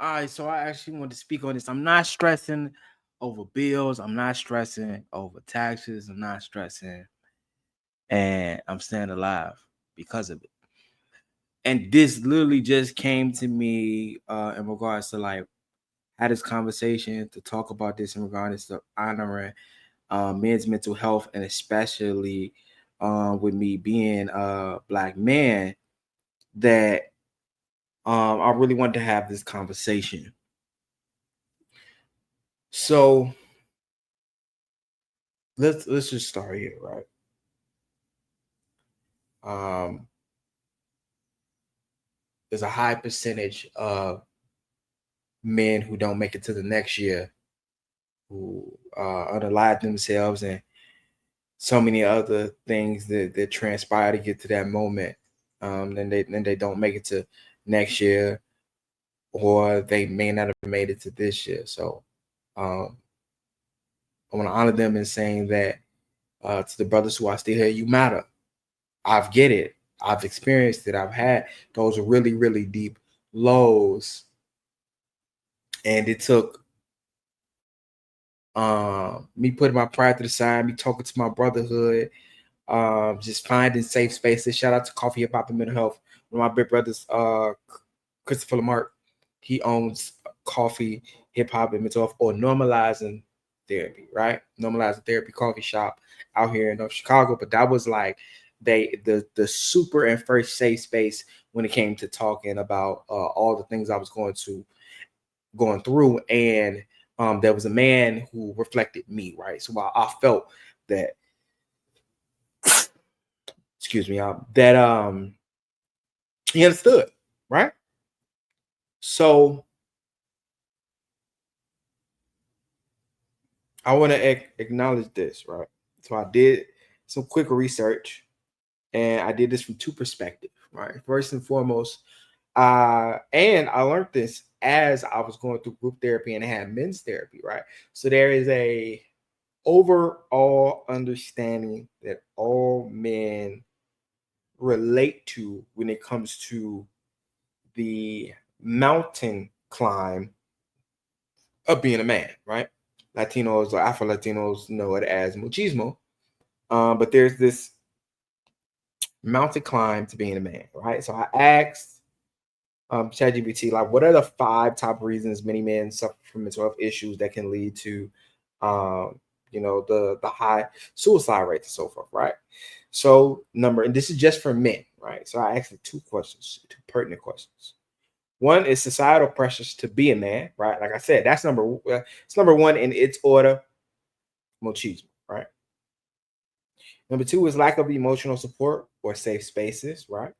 All right, so I actually want to speak on this. I'm not stressing over bills. I'm not stressing over taxes. I'm not stressing, and I'm staying alive because of it. And this literally just came to me in regards to like had this conversation to talk about this in regards to honoring men's mental health, and especially with me being a black man, that I really wanted to have this conversation. So let's just start here, right? Um, there's a high percentage of men who don't make it to the next year, who unalive themselves, and so many other things that transpire to get to that moment. Then they don't make it to next year, or they may not have made it to this year. So um, I want to honor them in saying that to the brothers who are still here, you matter. I've get it. I've experienced it. I've had those really, really deep lows, and it took me putting my pride to the side, me talking to my brotherhood, just finding safe spaces. Shout out to Coffee Hip Hop and Mental Health. One of my big brothers, Christopher Lamarck, he owns Coffee Hip Hop and Mental Health, or Normalizing Therapy, right? Normalizing Therapy coffee shop out here in North Chicago. But that was like the super and first safe space when it came to talking about all the things I was going through. And there was a man who reflected me, right? So I felt that, excuse me, that he understood, right? So I want to acknowledge this, right? So I did some quick research, and I did this from two perspectives, right? First and foremost, and I learned this as I was going through group therapy and I had men's therapy, right? So there is a overall understanding that all men relate to when it comes to the mountain climb of being a man, right? Latinos or Afro Latinos know it as machismo. But there's this mountain climb to being a man, right? So I asked ChatGPT, like, what are the 5 top reasons many men suffer from mental health issues that can lead to, um, the high suicide rates and so forth, right? So and this is just for men, right? So I asked 2 pertinent questions. One is societal pressures to be a man, right? Like I said, it's number one in its order, machismo, right? Number 2 is lack of emotional support or safe spaces, right?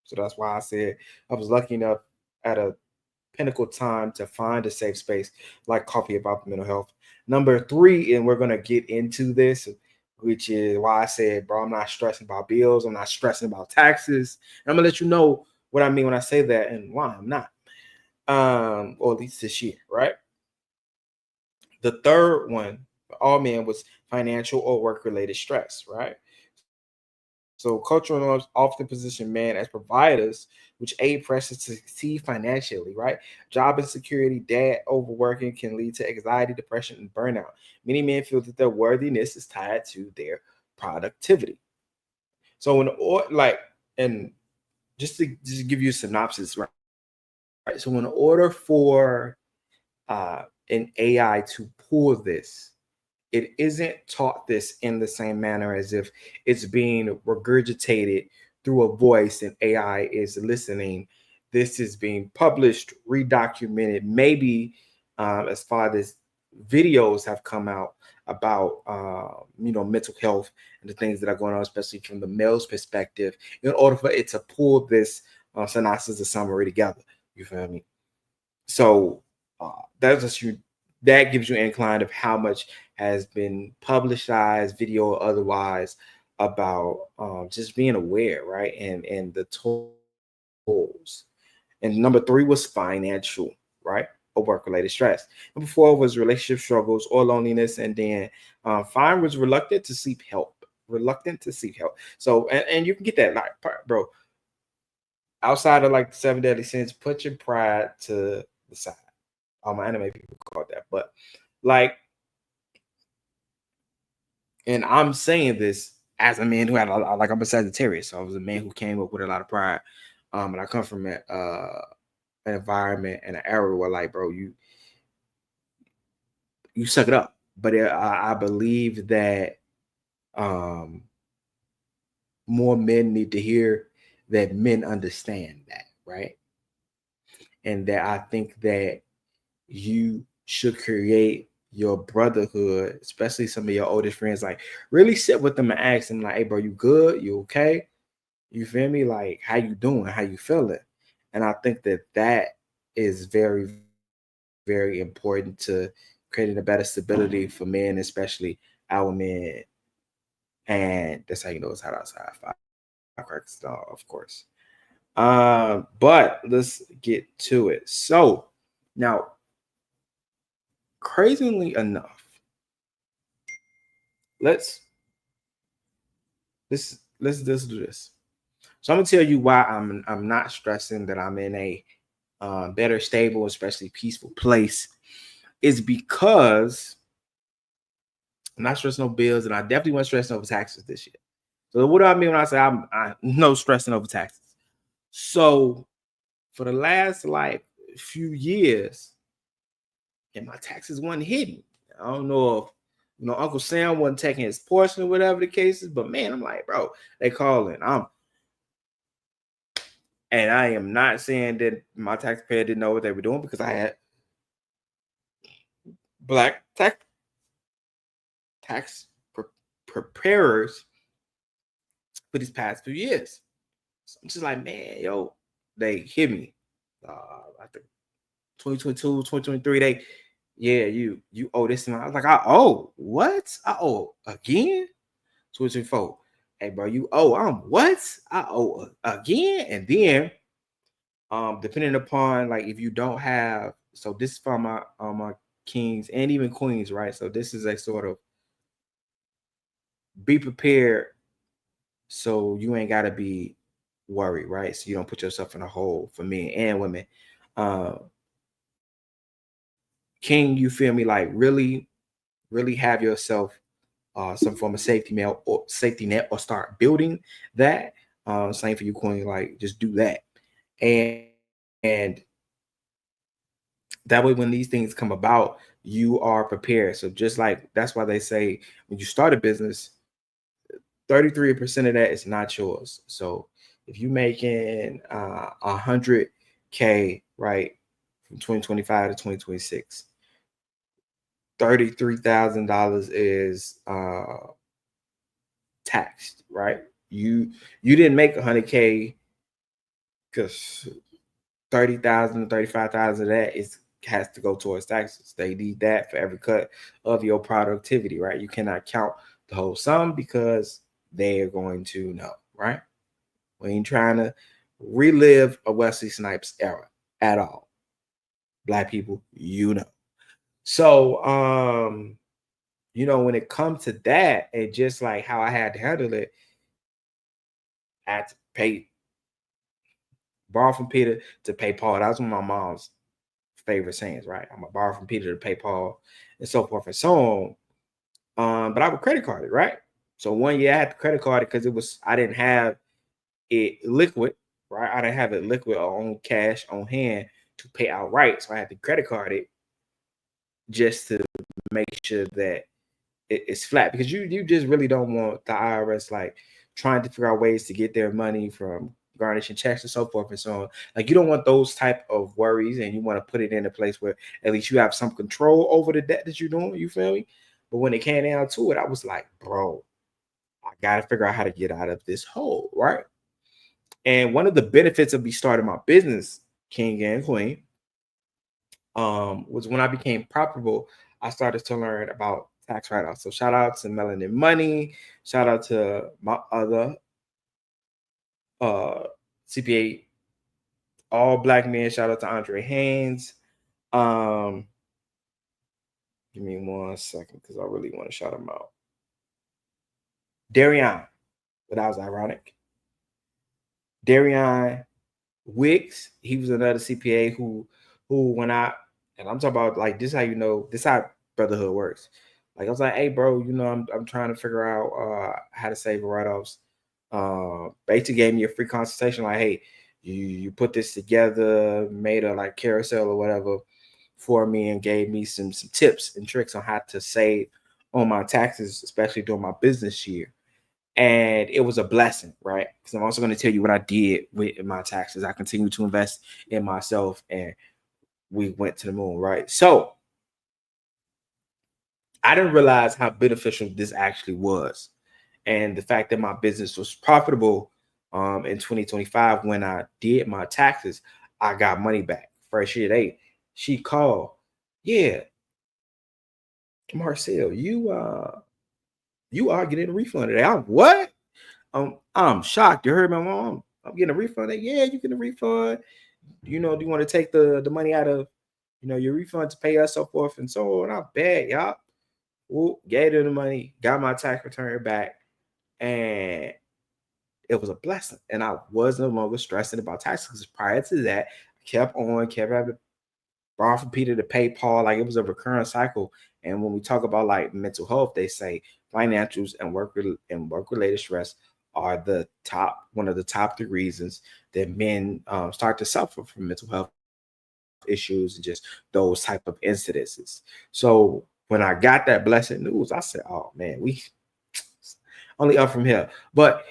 So that's why I said I was lucky enough at a pinnacle time to find a safe space like Coffee About Mental Health. Number 3, and we're gonna get into this, which is why I said, bro, I'm not stressing about bills, I'm not stressing about taxes. And I'm gonna let you know what I mean when I say that and why I'm not. Or at least this year, right? The third one for all men was financial or work related stress, right? So cultural norms often position men as providers, which aid pressures to succeed financially, right? Job insecurity, debt, overworking can lead to anxiety, depression, and burnout. Many men feel that their worthiness is tied to their productivity. So and just give you a synopsis, right? So in order for an AI to pull this, it isn't taught this in the same manner as if it's being regurgitated through a voice and AI is listening. This is being published, redocumented, maybe as far as videos have come out about mental health and the things that are going on, especially from the male's perspective, in order for it to pull this synopsis or summary together. You feel me? So uh, that's just you. That gives you an incline of how much has been publicized, video or otherwise, about just being aware, right? And the tools. And number 3 was financial, right? Or work-related stress. Number 4 was relationship struggles or loneliness, and then 5 was reluctant to seek help. So and you can get that, like, bro, outside of like the 7 deadly sins, put your pride to the side. All my anime people call it that. But like, and I'm saying this as a man who had like I'm a Sagittarius, so I was a man who came up with a lot of pride. And I come from an environment and an era where like, bro, you suck it up. But I believe that more men need to hear that men understand that, right? And that I think that you should create your brotherhood, especially some of your oldest friends, like really sit with them and ask them, like, hey, bro, you good? You okay? You feel me? Like, how you doing? How you feeling? And I think that that is very, very important to creating a better stability for men, especially our men. And that's how you know it's hot outside. Firecrackers, of course. But let's get to it. So now, crazily enough, let's let's do this. So I'm gonna tell you why I'm not stressing that I'm in a better, stable, especially peaceful place. Is because I'm not stressing over bills, and I definitely wasn't stressing over taxes this year. So what do I mean when I say I'm no stressing over taxes? So for the last like few years, and my taxes weren't hidden. I don't know if Uncle Sam wasn't taking his portion or whatever the case is, but man, I'm like, bro, they calling. And I am not saying that my taxpayer didn't know what they were doing because I had black tax preparers for these past few years. So I'm just like, man, yo, they hit me. I think 2022, 2023, you owe this amount. I was like, I owe what? I owe again? 2024. Hey, bro, you owe what? I owe again. And then depending upon like if you don't have, so this is for my kings and even queens, right? So this is a sort of be prepared so you ain't gotta be worried, right? So you don't put yourself in a hole for men and women. Uh, King, you feel me? Like really, really have yourself some form of safety net or start building that. Same for you, Queen. Like just do that, and that way when these things come about, you are prepared. So just like that's why they say when you start a business, 33% of that is not yours. So if you're making 100K, right, from 2025 to 2026, $33,000 is taxed, right? You didn't make 100K because 30,000, 35,000 of that is has to go towards taxes. They need that for every cut of your productivity, right? You cannot count the whole sum because they are going to know, right? We ain't trying to relive a Wesley Snipes era at all. Black people, you know. So when it comes to that, and just like how I had to handle it, I had to borrow from Peter to pay Paul. That was one of my mom's favorite sayings, right? I'm gonna borrow from Peter to pay Paul, and so forth and so on. But I would credit card it, right? So one year I had to credit card it because I didn't have it liquid, right? I didn't have it liquid or on cash on hand to pay outright. So I had to credit card it just to make sure that it's flat because you just really don't want the IRS like trying to figure out ways to get their money from garnishing checks and so forth and so on. Like you don't want those type of worries, and you want to put it in a place where at least you have some control over the debt that you're doing. You feel me? But when it came down to it, I was like, bro, I gotta figure out how to get out of this hole, right? And one of the benefits of me starting my business, King and Queen, was when I became profitable, I started to learn about tax write-offs. So shout out to Melanin Money, shout out to my other CPA, all black men, shout out to Andre Haynes. Give me 1 second because I really want to shout him out. Darian, but that was ironic. Darian Wicks, he was another CPA who who when and I'm talking about like this is how you know this is how brotherhood works. Like I was like, hey bro, I'm trying to figure out how to save write-offs. Basically gave me a free consultation, like, hey, you put this together, made a like carousel or whatever for me, and gave me some tips and tricks on how to save on my taxes, especially during my business year. And it was a blessing, right? Because I'm also going to tell you what I did with my taxes. I continue to invest in myself, and we went to the moon, right? So I didn't realize how beneficial this actually was, and the fact that my business was profitable in 2025. When I did my taxes, I got money back. First year, she called, yeah, Marcel, you are getting a refund today. I'm what? I'm shocked. You heard my mom. I'm getting a refund. Yeah, you get a refund. Do you want to take the money out of your refund to pay us, so forth and so on? I bet, y'all. Well, gave them the money, got my tax return back, and it was a blessing. And I was no longer stressing about taxes, because prior to that, I kept having to borrow from Peter to pay Paul. Like, it was a recurring cycle. And when we talk about like mental health, they say financials and work related stress are one of the top three reasons that men start to suffer from mental health issues and just those type of incidences. So when I got that blessed news, I said, "Oh man, we only up from here." But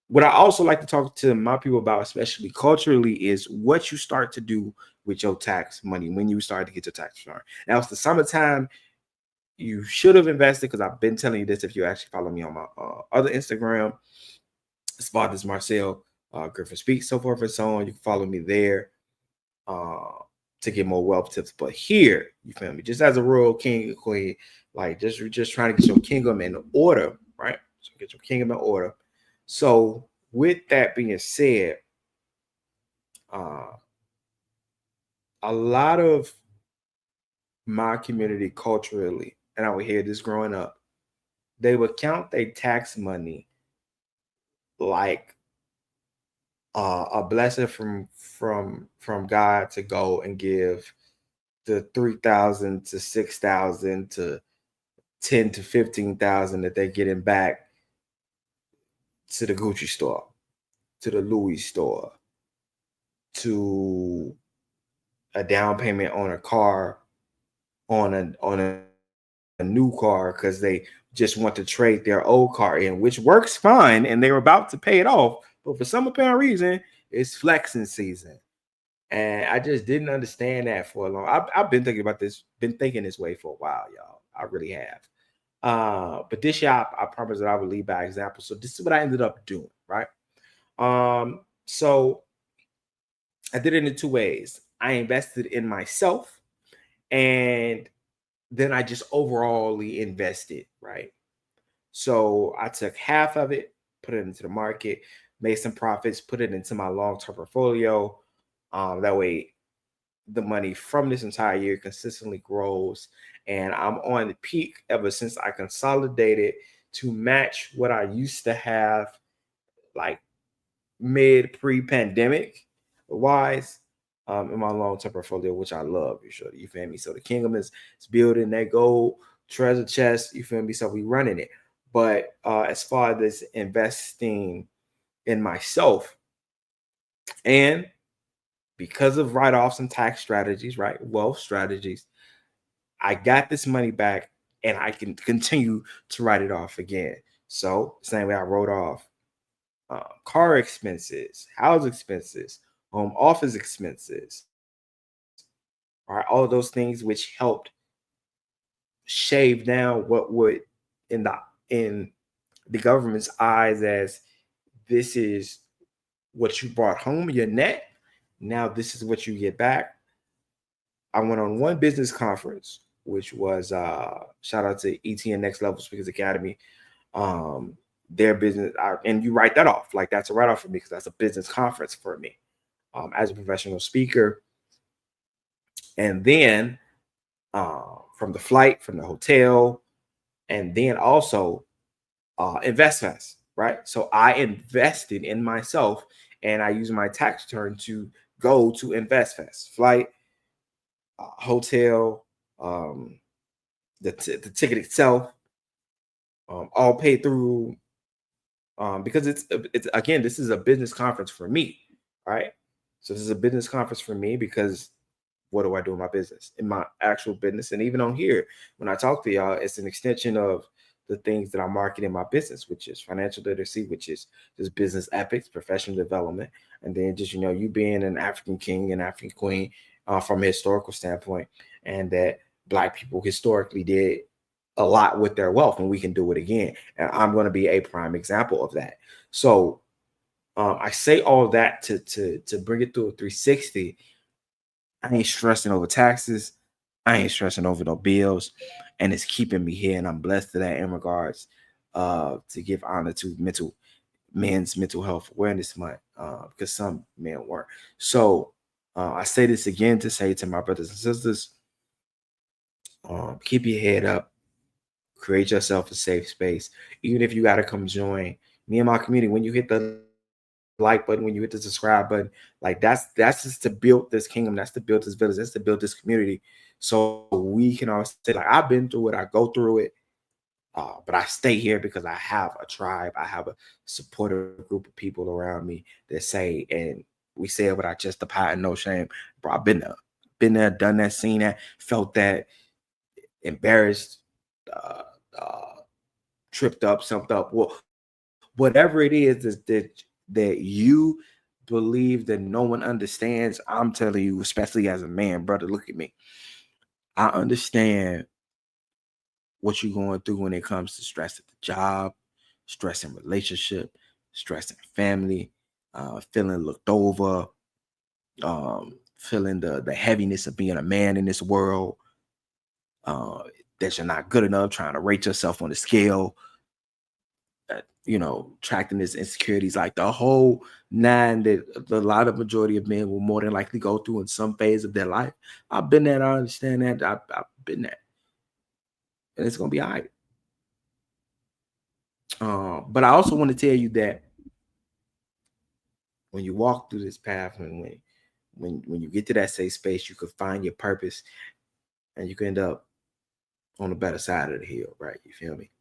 what I also like to talk to my people about, especially culturally, is what you start to do with your tax money when you start to get your tax return. Now it's the summertime. You should have invested, because I've been telling you this. If you actually follow me on my other Instagram, Spot this Marcel Griffin Speaks, so forth and so on. You can follow me there uh, to get more wealth tips. But here, you feel me? Just as a royal king and queen, like just trying to get your kingdom in order, right? So get your kingdom in order. So with that being said, uh, a lot of my community culturally, and I would hear this growing up, they would count their tax money like a blessing from God to go and give the 3,000 to 6,000 to 10 to 15,000 that they're getting back to the Gucci store, to the Louis store, to a down payment on a car, on a new car, because they just want to trade their old car in, which works fine, and they're about to pay it off. But for some apparent reason, it's flexing season. And I just didn't understand that for a long. I've been thinking about this, been thinking this way for a while, y'all. I really have. But this year, I promise that I will lead by example. So this is what I ended up doing, right? So I did it in two ways. I invested in myself, and then I just overallly invested, right? So I took half of it, put it into the market, made some profits, put it into my long-term portfolio. That way, the money from this entire year consistently grows, and I'm on the peak ever since I consolidated to match what I used to have, like mid pre-pandemic wise, in my long-term portfolio, which I love. You feel me? So the kingdom is building that gold treasure chest. You feel me? So we running it. But as far as investing in myself, and because of write-offs and tax strategies, right, wealth strategies, I got this money back, and I can continue to write it off again. So same way I wrote off car expenses, house expenses, home office expenses, right? All of those things which helped shave down what would in the government's eyes as this is what you brought home, your net. Now this is what you get back. I went on one business conference, which was shout out to ETN Next Level Speakers Academy. Their business, and you write that off. Like, that's a write off for me, because that's a business conference for me as a professional speaker. And then from the flight, from the hotel, and then also InvestFest, right? So I invested in myself, and I used my tax return to go to InvestFest, flight, hotel, the ticket itself, all paid through. Because it's again, this is a business conference for me, right? So this is a business conference for me because what do I do in my business, in my actual business, and even on here when I talk to y'all, it's an extension of the things that I market in my business, which is financial literacy, which is just business ethics, professional development, and then just you being an African king and African queen from a historical standpoint, and that Black people historically did a lot with their wealth, and we can do it again. And I'm going to be a prime example of that. So I say all that to bring it through a 360. I ain't stressing over taxes. I ain't stressing over no bills, and it's keeping me here. And I'm blessed to that in regards to give honor to men's mental health awareness month because some men weren't. So I say this again to say to my brothers and sisters, keep your head up. Create yourself a safe space. Even if you got to come join me and my community, when you hit the like button, when you hit the subscribe button, like that's just to build this kingdom. That's to build this village. That's to build this community. So we can all say, like, I've been through it. I go through it. But I stay here because I have a tribe. I have a supportive group of people around me that say, and we say it without just the pie and no shame. Bro, I've been there, done that, seen that, felt that, embarrassed, uh, uh, tripped up, something up. Well, whatever it is that you believe that no one understands, I'm telling you, especially as a man, brother, look at me. I understand what you're going through when it comes to stress at the job, stress in relationship, stress in family, feeling looked over, feeling the heaviness of being a man in this world, that you're not good enough, trying to rate yourself on the scale, tracking his insecurities, like the whole nine that a lot of majority of men will more than likely go through in some phase of their life. I've been there. I understand that. I've been there. And it's going to be all right. But I also want to tell you that when you walk through this path, and when you get to that safe space, you can find your purpose and you can end up on the better side of the hill, right? You feel me?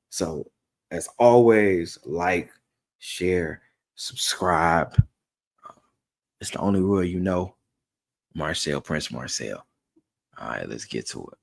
So as always, like, share, subscribe. It's the only rule, Marcel, Prince Marcel. All right, let's get to it.